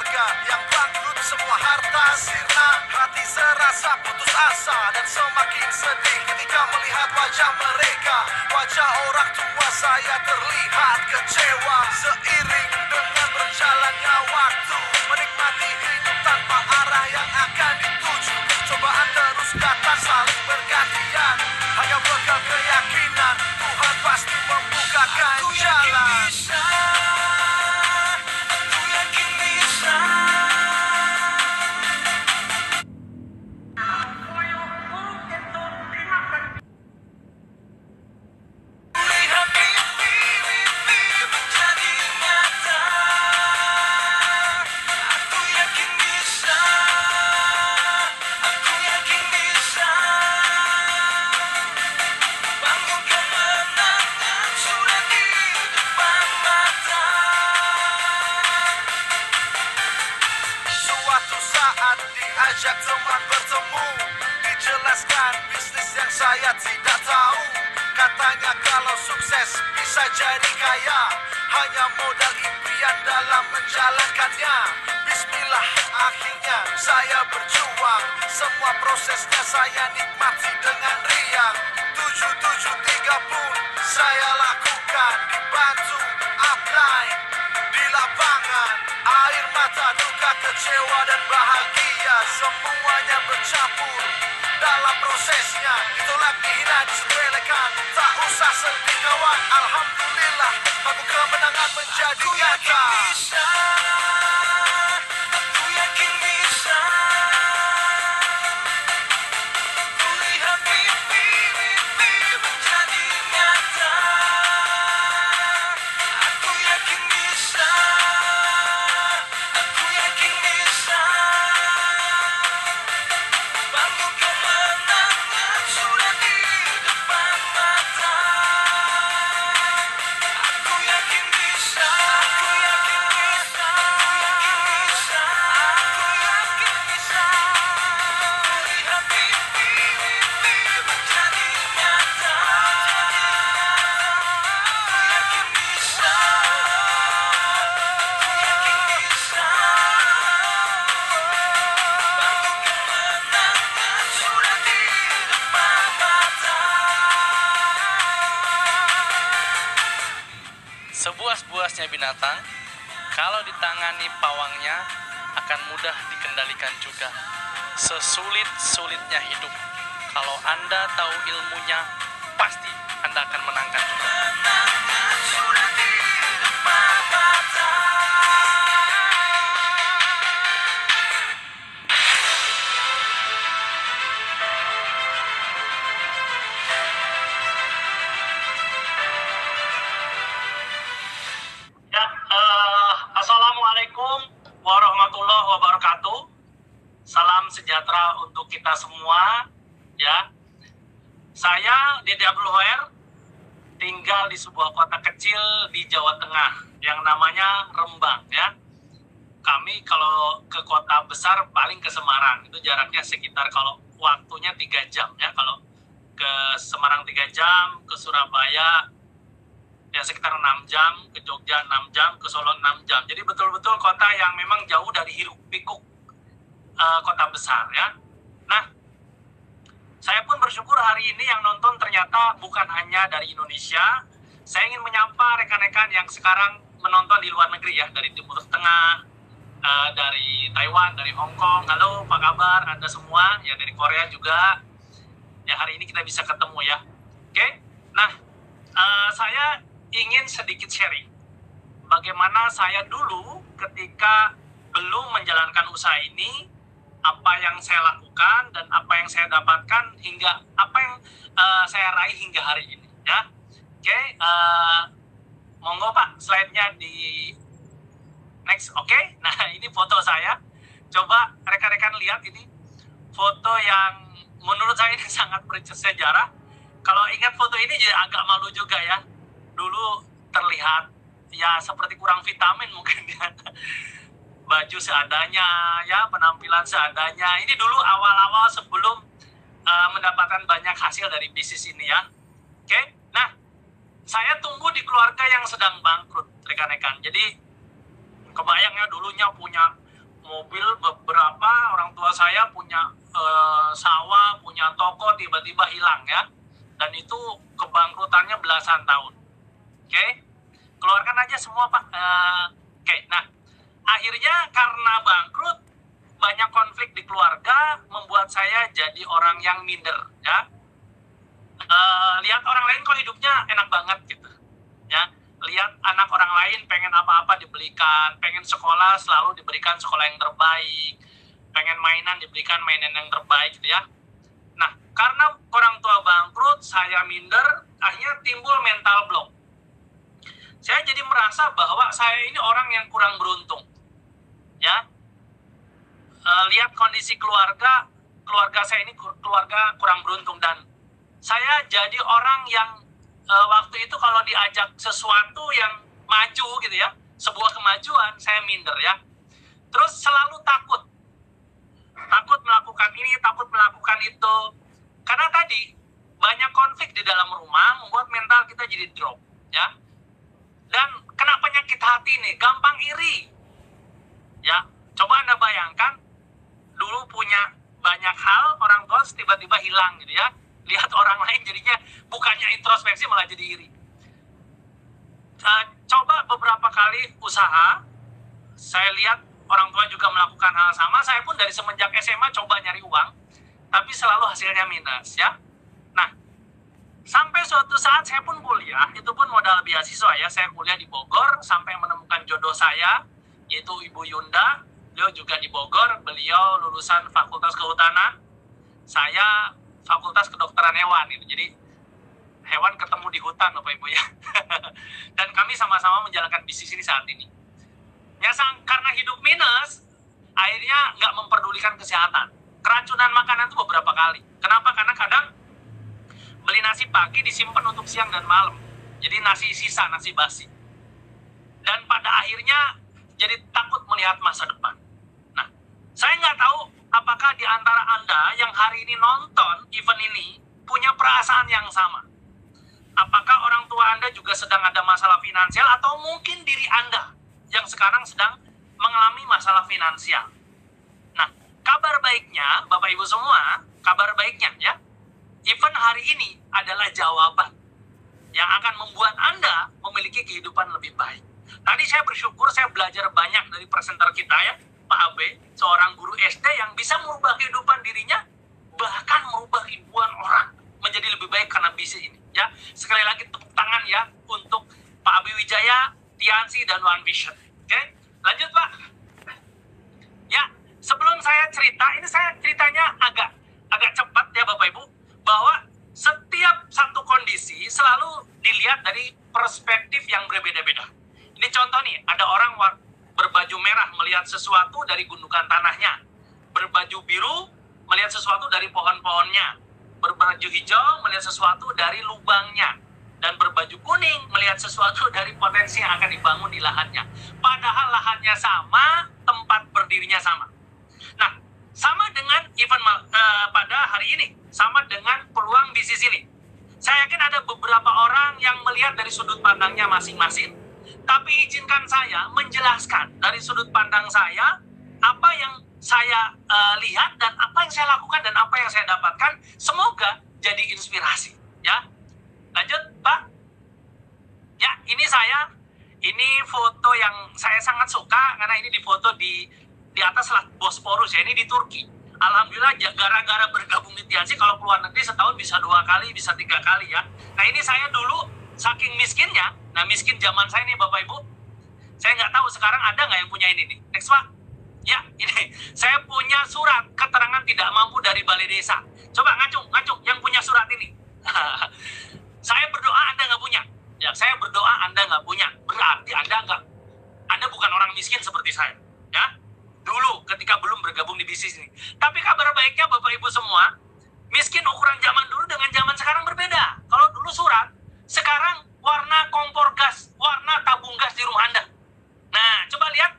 keluarga yang bangkrut, semua harta sirna. Hati serasa putus asa dan semakin sedih ketika melihat wajah mereka. Wajah orang tua saya terlihat kecewa. Seiring dengan berjalannya waktu, menikmati hidup tanpa arah yang akan dituju. Cobaan terus datang saling bergantian, hanya bekal keyakinan Tuhan pasti membukakan jalan. Aku yakin bisa. Lihat mimpi-mimpi menjadi nyata. Aku yakin bisa. Aku yakin bisa. Bangun kemenangan sudah di depan mata. Suatu saat diajak teman bertemu, dijelaskan bisnis yang saya tidak tahu. Katanya kalau sukses bisa jadi kaya, hanya modal impian dalam menjalankannya. Bismillah, akhirnya saya berjuang. Semua prosesnya saya nikmati dengan riang. 773 pun saya lakukan, dibantu upline di lapangan. Air mata, duka, kecewa dan bahagia, semuanya bercampur dalam prosesnya. Ditolak, dihina, disepelekan, tak usah sedih kawan. Alhamdulillah, bangku kemenangan menjadi nyata. Aku yakin bisa. Kulihat mimpi-mimpi menjadi nyata. Aku yakin bisa. Aku yakin bisa. Bangun kemenangan sudah di depan mata. Aku yakin bisa. Aku yakin bisa. Aku yakin bisa. Aku yakin bisa. Lihat mimpi-mimpi menjadi nyata. Aku yakin bisa. Aku yakin bisa. Bangun kemenangan sudah di depan mata. Sebuas-buasnya binatang, kalau ditangani pawangnya, akan mudah dikendalikan juga. Sesulit-sulitnya hidup, kalau Anda tahu ilmunya, pasti Anda akan menangkan juga. Kemenangan sudah di depan mata. Ya, Assalamualaikum warahmatullahi wabarakatuh. Salam sejahtera untuk kita semua. Ya, saya Dede Abdul Hoer, tinggal di sebuah kota kecil di Jawa Tengah yang namanya Rembang. Ya, kami kalau ke kota besar paling ke Semarang, itu jaraknya sekitar kalau waktunya 3 jam. Ya, kalau ke Semarang 3 jam, ke Surabaya ya sekitar 6 jam, ke Jogja 6 jam, ke Solo 6 jam. Jadi betul-betul kota yang memang jauh dari hiruk pikuk kota besar ya. Nah, saya pun bersyukur hari ini yang nonton ternyata bukan hanya dari Indonesia. Saya ingin menyapa rekan-rekan yang sekarang menonton di luar negeri ya, dari Timur Tengah, dari Taiwan, dari Hong Kong. Halo, apa kabar Anda semua? Ya, dari Korea juga. Ya, hari ini kita bisa ketemu ya. Oke. Nah, saya ingin sedikit sharing bagaimana saya dulu ketika belum menjalankan usaha ini, apa yang saya lakukan dan apa yang saya dapatkan hingga apa yang saya raih hingga hari ini ya. Oke, monggo Pak, slide-nya di next. Oke. Nah, ini foto saya. Coba rekan-rekan lihat, ini foto yang menurut saya ini sangat bersejarah. Kalau ingat foto ini jadi agak malu juga ya. Dulu terlihat ya seperti kurang vitamin mungkin ya. Baju seadanya ya, penampilan seadanya. Ini dulu awal-awal sebelum mendapatkan banyak hasil dari bisnis ini ya. Oke. Nah, saya tumbuh di keluarga yang sedang bangkrut, rekan-rekan. Jadi kebayangnya dulunya punya mobil, beberapa orang tua saya punya sawah, punya toko, tiba-tiba hilang ya. Dan itu kebangkrutannya belasan tahun. Oke? Keluarkan aja semua Pak. Oke, nah akhirnya karena bangkrut, banyak konflik di keluarga, membuat saya jadi orang yang minder ya. Lihat orang lain kok hidupnya enak banget gitu ya. Lihat anak orang lain pengen apa-apa dibelikan, pengen sekolah selalu diberikan sekolah yang terbaik, pengen mainan diberikan mainan yang terbaik gitu ya. Nah, karena orang tua bangkrut, saya minder, akhirnya timbul mental block. Saya jadi merasa bahwa saya ini orang yang kurang beruntung ya. Lihat kondisi keluarga saya ini keluarga kurang beruntung, dan saya jadi orang yang waktu itu kalau diajak sesuatu yang maju gitu ya, sebuah kemajuan, saya minder ya. Terus selalu takut melakukan ini, takut melakukan itu, karena tadi banyak konflik di dalam rumah membuat mental kita jadi drop ya. Dan kena penyakit hati nih, gampang iri ya. Coba Anda bayangkan, dulu punya banyak hal, orang tua tiba-tiba hilang gitu ya. Lihat orang lain jadinya bukannya introspeksi malah jadi iri. Coba beberapa kali usaha, saya lihat orang tua juga melakukan hal sama. Saya pun dari semenjak SMA coba nyari uang, tapi selalu hasilnya minus ya. Nah, sampai suatu saat saya pun kuliah, itu pun modal beasiswa ya. Saya kuliah di Bogor sampai menemukan jodoh saya, yaitu Ibu Yunda. Beliau juga di Bogor, beliau lulusan Fakultas Kehutanan, saya Fakultas Kedokteran Hewan itu. Jadi hewan ketemu di hutan Bapak Ibu ya. Dan kami sama-sama menjalankan bisnis ini saat ini. Ya, karena hidup minus, akhirnya nggak memperdulikan kesehatan. Keracunan makanan itu beberapa kali. Kenapa? Karena kadang beli nasi pagi disimpan untuk siang dan malam. Jadi nasi sisa, nasi basi. Dan pada akhirnya jadi takut melihat masa depan. Nah, saya nggak tahu apakah di antara Anda yang hari ini nonton event ini punya perasaan yang sama. Apakah orang tua Anda juga sedang ada masalah finansial, atau mungkin diri Anda yang sekarang sedang mengalami masalah finansial. Nah, kabar baiknya, Bapak Ibu semua, kabar baiknya ya, event hari ini adalah jawaban yang akan membuat Anda memiliki kehidupan lebih baik. Tadi saya bersyukur, saya belajar banyak dari presenter kita ya, Pak Abe, seorang guru SD yang bisa merubah kehidupan dirinya, bahkan merubah ribuan orang menjadi lebih baik karena bisnis ini ya. Sekali lagi tepuk tangan ya untuk Pak Abe Wijaya, Tiansi, dan One Vision. Oke, lanjut Pak. Ya, sebelum saya cerita, ini saya ceritanya agak cepat ya Bapak Ibu, bahwa setiap satu kondisi selalu dilihat dari perspektif yang berbeda-beda. Ini contoh nih, ada orang berbaju merah melihat sesuatu dari gundukan tanahnya, berbaju biru melihat sesuatu dari pohon-pohonnya, berbaju hijau melihat sesuatu dari lubangnya, dan berbaju kuning melihat sesuatu dari potensi yang akan dibangun di lahannya. Padahal lahannya sama, tempat berdirinya sama. Nah, sama dengan event pada hari ini, sama dengan peluang bisnis ini. Saya yakin ada beberapa orang yang melihat dari sudut pandangnya masing-masing, tapi izinkan saya menjelaskan dari sudut pandang saya, apa yang saya lihat dan apa yang saya lakukan dan apa yang saya dapatkan, semoga jadi inspirasi ya. Lanjut Pak. Ya, ini foto yang saya sangat suka karena ini difoto di atas Selat Bosporus ya, ini di Turki. Alhamdulillah gara-gara bergabung di Tiansi, kalau keluar negeri setahun bisa 2 kali, bisa 3 kali ya. Nah, ini saya dulu saking miskinnya, nah miskin zaman saya nih Bapak Ibu, saya nggak tahu sekarang ada nggak yang punya ini nih. Next Pak. Ya, ini saya punya surat keterangan tidak mampu dari Balai Desa. Coba ngacung yang punya surat ini. Saya berdoa Anda nggak punya. Ya, saya berdoa Anda nggak punya. Berarti Anda bukan orang miskin seperti saya. Ya, dulu ketika belum bergabung di bisnis ini. Tapi kabar baiknya Bapak Ibu semua, miskin ukuran zaman dulu dengan zaman sekarang berbeda. Kalau dulu surat, sekarang warna kompor gas, warna tabung gas di rumah Anda. Nah, coba lihat.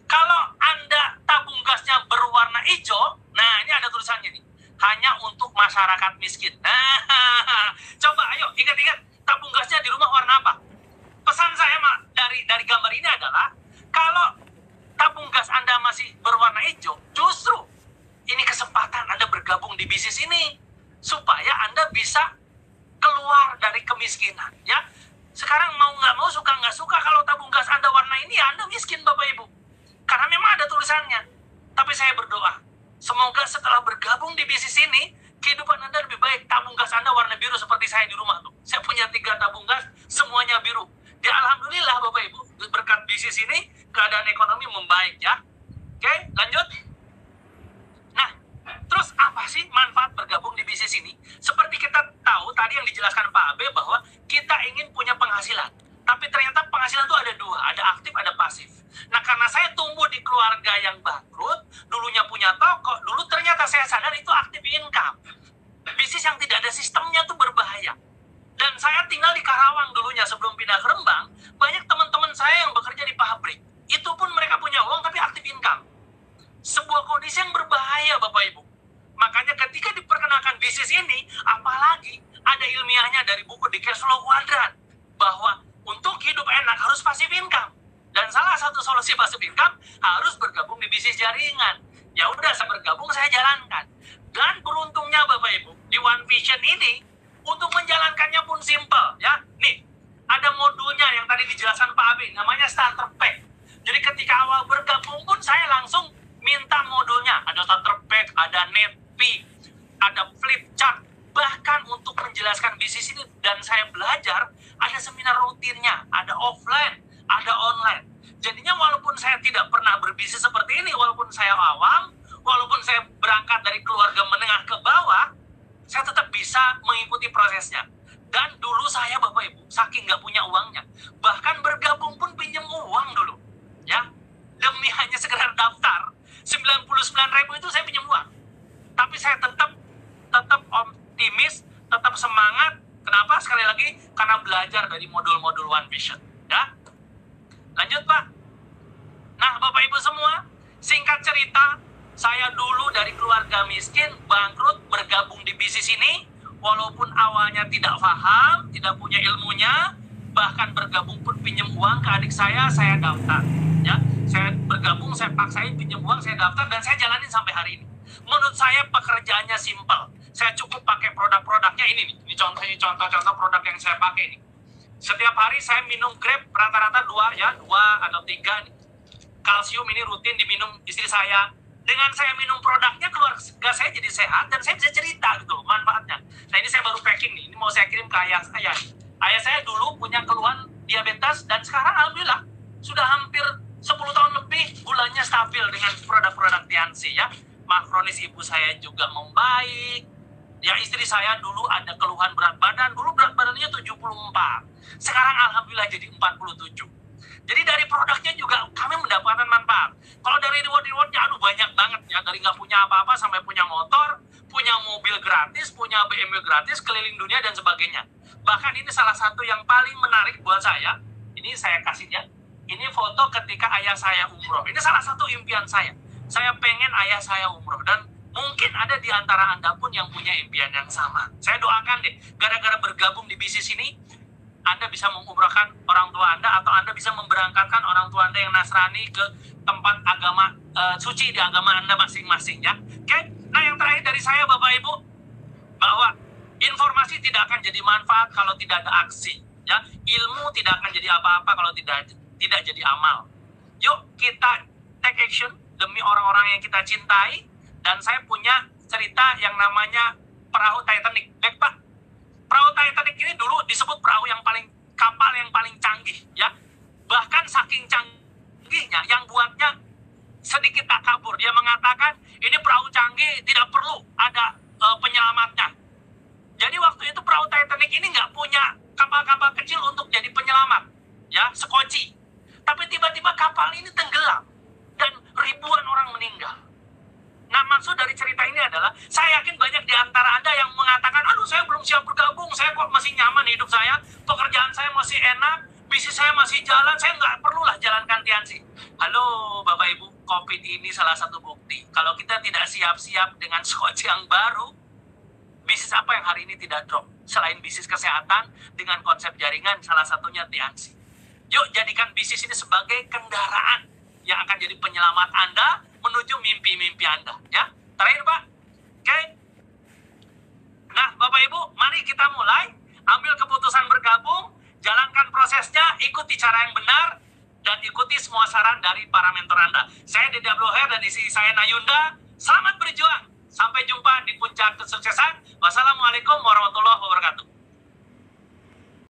Kalau Anda tabung gasnya berwarna hijau, nah ini ada tulisannya nih, hanya untuk masyarakat miskin. Nah, coba ayo ingat-ingat, tabung gasnya di rumah warna apa? Pesan saya dari gambar ini adalah, kalau tabung gas Anda masih berwarna hijau, justru ini kesempatan Anda bergabung di bisnis ini supaya Anda bisa keluar dari kemiskinan, ya. Sekarang mau nggak mau, suka nggak suka, kalau tabung gas Anda warna ini, ya Anda miskin, Bapak Ibu. Karena memang ada tulisannya. Tapi saya berdoa, semoga setelah bergabung di bisnis ini, kehidupan Anda lebih baik. Tabung gas Anda warna biru seperti saya di rumah tuh. Saya punya 3 tabung gas, semuanya biru. Ya alhamdulillah Bapak Ibu, berkat bisnis ini, keadaan ekonomi membaik, ya. Oke, lanjut. Nah, terus apa sih manfaat bergabung di bisnis ini? Seperti kita tahu tadi yang dijelaskan Pak Abe bahwa kita ingin punya penghasilan. Tapi ternyata penghasilan itu ada 2, ada aktif, ada pasif. Nah, karena saya tumbuh di keluarga yang bangkrut, dulunya punya toko, dulu ternyata saya sadar itu aktif income. Bisnis yang tidak ada sistemnya tuh berbahaya. Dan saya tinggal di Karawang dulunya sebelum pindah ke Rembang, banyak teman-teman saya yang bekerja di pabrik. Itu pun mereka punya uang tapi aktif income. Sebuah kondisi yang berbahaya, Bapak Ibu. Makanya ketika diperkenalkan bisnis ini, apalagi ada ilmiahnya dari buku The Cash Flow Quadrant, bahwa untuk hidup enak harus passive income. Dan salah satu solusi passive income harus bergabung di bisnis jaringan. Ya udah, saya bergabung, saya jalankan. Dan beruntungnya Bapak Ibu, di One Vision ini, untuk menjalankannya pun simple, ya. Nih, ada modulnya yang tadi dijelaskan Pak Abi, namanya Starter Pack. Jadi ketika awal bergabung pun saya langsung minta modulnya. Ada Starter Pack, ada Netpi, ada Flip Chart. Bahkan untuk menjelaskan bisnis ini dan saya belajar, ada seminar rutinnya, ada offline, ada online. Jadinya walaupun saya tidak pernah berbisnis seperti ini, walaupun saya awam, walaupun saya berangkat dari keluarga menengah ke bawah, saya tetap bisa mengikuti prosesnya. Dan dulu saya, Bapak Ibu, saking nggak punya uangnya, bahkan bergabung pun pinjam uang dulu, ya. Demi hanya sekedar daftar, 99.000 itu saya pinjam uang. Tapi saya tetap optimis, tetap semangat. Kenapa? Sekali lagi, karena belajar dari modul-modul One Vision, ya. Lanjut, Pak. Nah, Bapak Ibu semua, singkat cerita, saya dulu dari keluarga miskin, bangkrut, bergabung di bisnis ini, walaupun awalnya tidak paham, tidak punya ilmunya, bahkan bergabung pun pinjam uang ke adik saya daftar. Ya, saya bergabung, saya paksain pinjam uang, saya daftar, dan saya jalanin sampai hari ini. Menurut saya pekerjaannya simpel. Saya cukup pakai produk-produknya ini nih. Ini contoh-contoh produk yang saya pakai nih. Setiap hari saya minum Grab rata-rata 2 atau 3 nih. Kalsium ini rutin diminum istri saya. Dengan saya minum produknya, keluarga saya jadi sehat dan saya bisa cerita gitu manfaatnya. Nah, ini saya baru packing nih. Ini mau saya kirim ke ayah saya. Ayah saya dulu punya keluhan diabetes dan sekarang alhamdulillah sudah hampir 10 tahun lebih gulanya stabil dengan produk-produk Tiansi, ya. Makronis ibu saya juga membaik. Ya, istri saya dulu ada keluhan berat badan. Dulu berat badannya 74. Sekarang alhamdulillah jadi 47. Jadi dari produknya juga kami mendapatkan manfaat. Kalau dari reward-rewardnya, aduh banyak banget ya. Dari nggak punya apa-apa sampai punya motor, punya mobil gratis, punya BMW gratis, keliling dunia dan sebagainya. Bahkan ini salah satu yang paling menarik buat saya. Ini saya kasih ya. Ini foto ketika ayah saya umroh. Ini salah satu impian saya. Saya pengen ayah saya umroh. Dan mungkin ada di antara Anda pun yang punya impian yang sama. Saya doakan deh, gara-gara bergabung di bisnis ini, Anda bisa mengumrahkan orang tua Anda, atau Anda bisa memberangkatkan orang tua Anda yang Nasrani ke tempat agama suci di agama Anda masing-masing, ya. Oke? Nah, yang terakhir dari saya, Bapak Ibu, bahwa informasi tidak akan jadi manfaat kalau tidak ada aksi, ya. Ilmu tidak akan jadi apa-apa kalau tidak jadi amal. Yuk kita take action demi orang-orang yang kita cintai. Dan saya punya cerita yang namanya perahu Titanic. Baik, Pak. Perahu Titanic ini dulu disebut kapal yang paling canggih, ya. Bahkan saking canggihnya, yang buatnya sedikit tak kabur. Dia mengatakan, ini perahu canggih, tidak perlu ada penyelamatnya. Jadi waktu itu perahu Titanic ini nggak punya kapal-kapal kecil untuk jadi penyelamat, ya, sekoci. Tapi tiba-tiba kapal ini tenggelam dan ribuan orang meninggal. Nah, maksud dari cerita ini adalah, saya yakin banyak di antara Anda yang mengatakan, aduh saya belum siap bergabung, saya kok masih nyaman hidup saya, pekerjaan saya masih enak, bisnis saya masih jalan, saya nggak perlulah jalankan Tiansi. Halo Bapak Ibu, COVID ini salah satu bukti. Kalau kita tidak siap-siap dengan skotch yang baru, bisnis apa yang hari ini tidak drop? Selain bisnis kesehatan, dengan konsep jaringan, salah satunya Tiansi. Yuk jadikan bisnis ini sebagai kendaraan yang akan jadi penyelamat Anda menuju mimpi-mimpi Anda. Ya, terakhir Pak. Oke. Nah, Bapak Ibu, mari kita mulai. Ambil keputusan bergabung, jalankan prosesnya, ikuti cara yang benar, dan ikuti semua saran dari para mentor Anda. Saya Deddy Abdul dan istri saya Nayunda. Selamat berjuang. Sampai jumpa di puncak kesuksesan. Wassalamualaikum warahmatullahi wabarakatuh.